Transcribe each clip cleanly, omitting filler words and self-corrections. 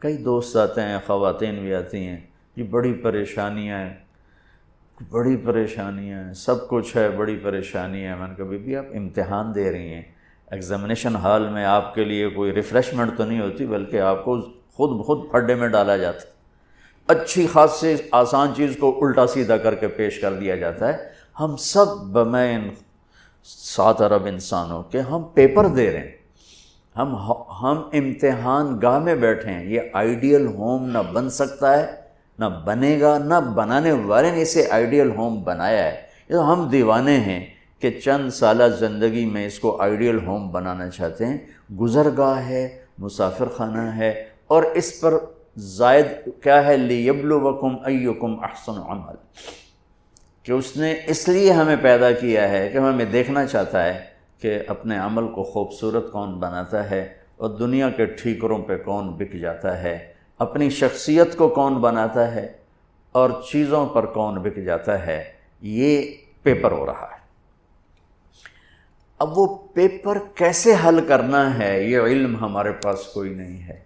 کئی دوست آتے ہیں، خواتین بھی آتی ہیں، یہ بڑی پریشانیاں ہیں، بڑی پریشانیاں ہیں، سب کچھ ہے، بڑی پریشانی ہے۔ میں نے کہا بی بی آپ امتحان دے رہی ہیں، ایگزامینیشن ہال میں آپ کے لیے کوئی ریفریشمنٹ تو نہیں ہوتی، بلکہ آپ کو خود بخود پھڈے میں ڈالا جاتا ہے، اچھی خاصی آسان چیز کو الٹا سیدھا کر کے پیش کر دیا جاتا ہے۔ ہم سب بمین 7 ارب انسانوں کے ہم پیپر دے رہے ہیں، ہم امتحان گاہ میں بیٹھے ہیں۔ یہ آئیڈیل ہوم نہ بن سکتا ہے، نہ بنے گا، نہ بنانے والے نے اسے آئیڈیل ہوم بنایا ہے۔ یہ ہم دیوانے ہیں کہ چند سالہ زندگی میں اس کو آئیڈیل ہوم بنانا چاہتے ہیں۔ گزرگاہ ہے، مسافر خانہ ہے، اور اس پر زائد کیا ہے، لِيَبْلُوَكُمْ أَيُّكُمْ أَحْسَنُ عَمَلًا، کہ اس نے اس لیے ہمیں پیدا کیا ہے کہ ہمیں دیکھنا چاہتا ہے کہ اپنے عمل کو خوبصورت کون بناتا ہے، اور دنیا کے ٹھیکروں پہ کون بک جاتا ہے، اپنی شخصیت کو کون بناتا ہے، اور چیزوں پر کون بک جاتا ہے۔ یہ پیپر ہو رہا ہے۔ اب وہ پیپر کیسے حل کرنا ہے، یہ علم ہمارے پاس کوئی نہیں ہے۔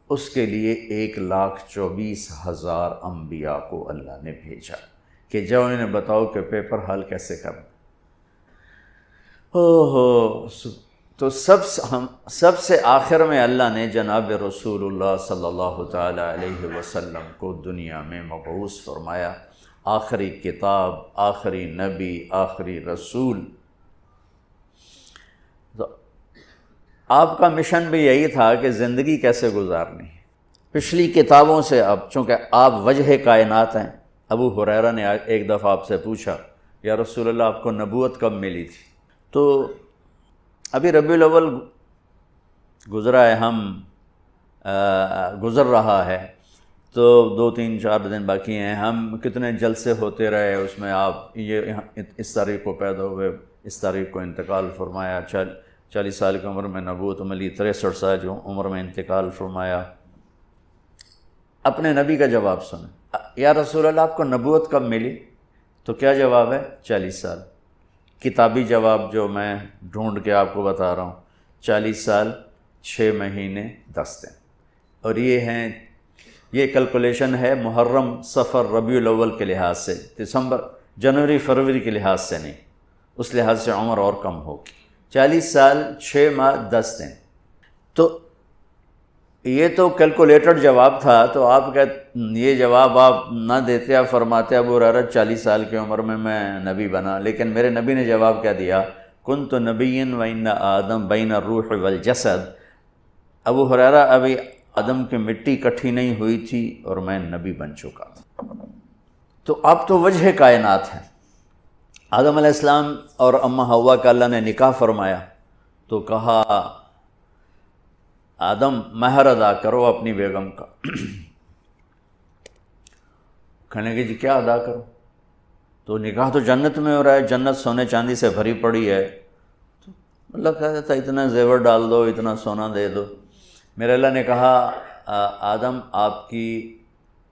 اس کے لیے 1,24,000 انبیاء کو اللہ نے بھیجا کہ جاؤ انہیں بتاؤ کہ پیپر حل کیسے کرنا۔ تو سب سے آخر میں اللہ نے جناب رسول اللہ صلی اللہ تعالی علیہ وسلم کو دنیا میں مبعوث فرمایا، آخری کتاب، آخری نبی، آخری رسول۔ تو آپ کا مشن بھی یہی تھا کہ زندگی کیسے گزارنی ہے۔ پچھلی کتابوں سے اب چونکہ آپ وجہ کائنات ہیں، ابو ہریرہ نے ایک دفعہ آپ سے پوچھا یا رسول اللہ آپ کو نبوت کب ملی تھی؟ تو ابھی ربیع الاول گزرا ہے، گزر رہا ہے، تو 2-3-4 دن باقی ہیں۔ ہم کتنے جلسے ہوتے رہے اس میں، آپ یہ اس تاریخ کو پیدا ہوئے، اس تاریخ کو انتقال فرمایا، 40 سال کی عمر میں نبوت ملی، 63 سال کی عمر میں انتقال فرمایا۔ اپنے نبی کا جواب سنیں، یا رسول اللہ آپ کو نبوت کب ملی؟ تو کیا جواب ہے؟ 40 سال۔ کتابی جواب جو میں ڈھونڈ کے آپ کو بتا رہا ہوں، 40 سال 6 مہینے 10 دن۔ اور یہ کیلکولیشن ہے محرم، صفر، ربیع الاول کے لحاظ سے، دسمبر، جنوری، فروری کے لحاظ سے نہیں، اس لحاظ سے عمر اور کم ہوگی۔ 40 سال 6 ماہ 10 دن۔ تو یہ تو کیلکولیٹڈ جواب تھا، تو آپ یہ جواب آپ نہ دیتے، آپ فرماتے ابو ہریرہ 40 سال کی عمر میں نبی بنا۔ لیکن میرے نبی نے جواب کیا دیا؟ کنت نبی وإن آدم بین الروح والجسد۔ ابو ہریرہ ابھی آدم کی مٹی کٹھی نہیں ہوئی تھی اور میں نبی بن چکا تھا۔ تو اب تو وجہ کائنات ہے۔ آدم علیہ السلام اور اماں حوا کا اللہ نے نکاح فرمایا، تو کہا آدم مہر ادا کرو اپنی بیگم کا۔ کہنے کہ جی کیا ادا کرو؟ تو نکاح تو جنت میں ہو رہا ہے، جنت سونے چاندی سے بھری پڑی ہے۔ تو اللہ کہتا تھا اتنا زیور ڈال دو، اتنا سونا دے دو۔ میرے اللہ نے کہا آدم آپ کی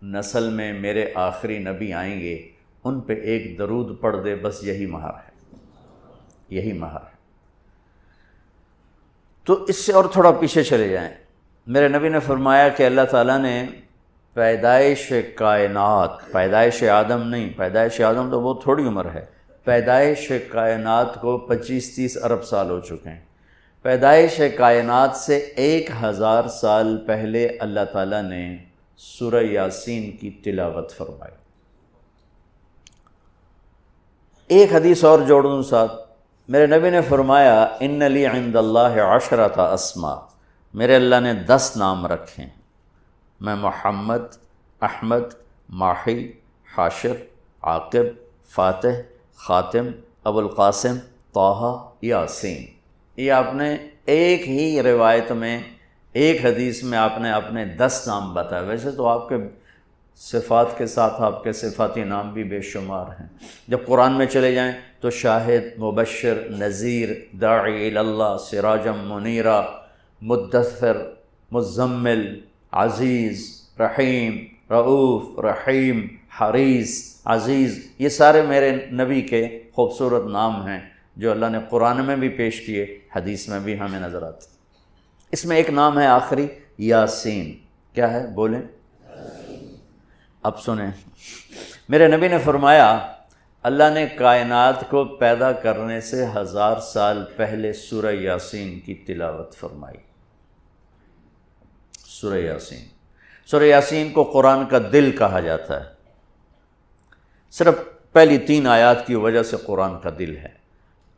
نسل میں میرے آخری نبی آئیں گے، ان پہ ایک درود پڑھ دے، بس یہی مہر ہے، یہی مہر ہے۔ تو اس سے اور تھوڑا پیچھے چلے جائیں، میرے نبی نے فرمایا کہ اللہ تعالیٰ نے پیدائش کائنات، پیدائش آدم نہیں، پیدائش آدم تو بہت تھوڑی عمر ہے، پیدائش کائنات کو 25-30 ارب سال ہو چکے ہیں۔ پیدائش کائنات سے 1000 سال پہلے اللہ تعالیٰ نے سورہ یاسین کی تلاوت فرمائی۔ ایک حدیث اور جوڑ دوں ساتھ، میرے نبی نے فرمایا ان لی عند اللہ 10 اسماء، میرے اللہ نے 10 نام رکھے ہیں، میں محمد، احمد، ماحی، حاشر، عاقب، فاتح، خاتم، ابو القاسم، طٰہٰ، یاسین۔ یہ آپ نے ایک ہی روایت میں، ایک حدیث میں آپ نے اپنے 10 نام بتائے۔ ویسے تو آپ کے صفات کے ساتھ آپ کے صفاتی نام بھی بے شمار ہیں۔ جب قرآن میں چلے جائیں تو شاہد، مبشر، نذیر، داعی الی اللہ، سراجا منیرا، مدثر، مزمل، عزیز، رحیم، رؤوف، رحیم، حریص، عزیز، یہ سارے میرے نبی کے خوبصورت نام ہیں جو اللہ نے قرآن میں بھی پیش کیے، حدیث میں بھی ہمیں نظر آتے۔ اس میں ایک نام ہے آخری، یاسین۔ کیا ہے بولیں؟ اب سنیں، میرے نبی نے فرمایا اللہ نے کائنات کو پیدا کرنے سے 1000 سال پہلے سورہ یاسین کی تلاوت فرمائی۔ سورہ یاسین، سورہ یاسین کو قرآن کا دل کہا جاتا ہے، صرف پہلی 3 آیات کی وجہ سے قرآن کا دل ہے،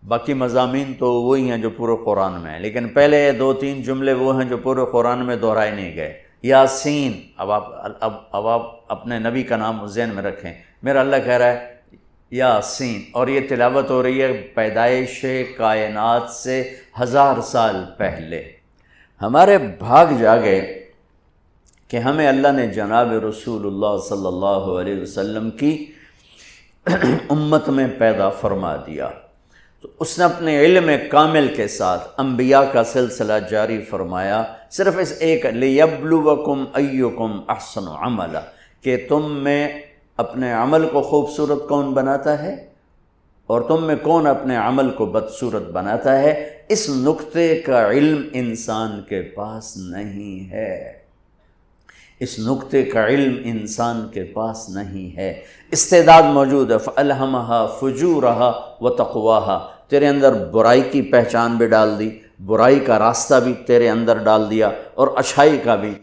باقی مضامین تو وہی ہیں جو پورے قرآن میں ہیں، لیکن پہلے 2-3 جملے وہ ہیں جو پورے قرآن میں دہرائے نہیں گئے۔ یاسین، اب آپ اپنے نبی کا نام ذہن میں رکھیں، میرا اللہ کہہ رہا ہے یاسین، اور یہ تلاوت ہو رہی ہے پیدائش کائنات سے 1000 سال پہلے۔ ہمارے بھاگ جاگے کہ ہمیں اللہ نے جناب رسول اللہ صلی اللہ علیہ وسلم کی امت میں پیدا فرما دیا، تو اس نے اپنے علم کامل کے ساتھ انبیاء کا سلسلہ جاری فرمایا، صرف اس ایک لِيَبْلُوَكُمْ أَيُّكُمْ أَحْسَنُ عَمَلًا، کہ تم میں اپنے عمل کو خوبصورت کون بناتا ہے اور تم میں کون اپنے عمل کو بدصورت بناتا ہے۔ اس نقطے کا علم انسان کے پاس نہیں ہے، اس نقطے کا علم انسان کے پاس نہیں ہے۔ استعداد موجود ہے، فَأَلْهَمَهَا فُجُورَهَا وَتَقْوَاهَا، تیرے اندر برائی کی پہچان بھی ڈال دی، برائی کا راستہ بھی تیرے اندر ڈال دیا اور اچھائی کا بھی،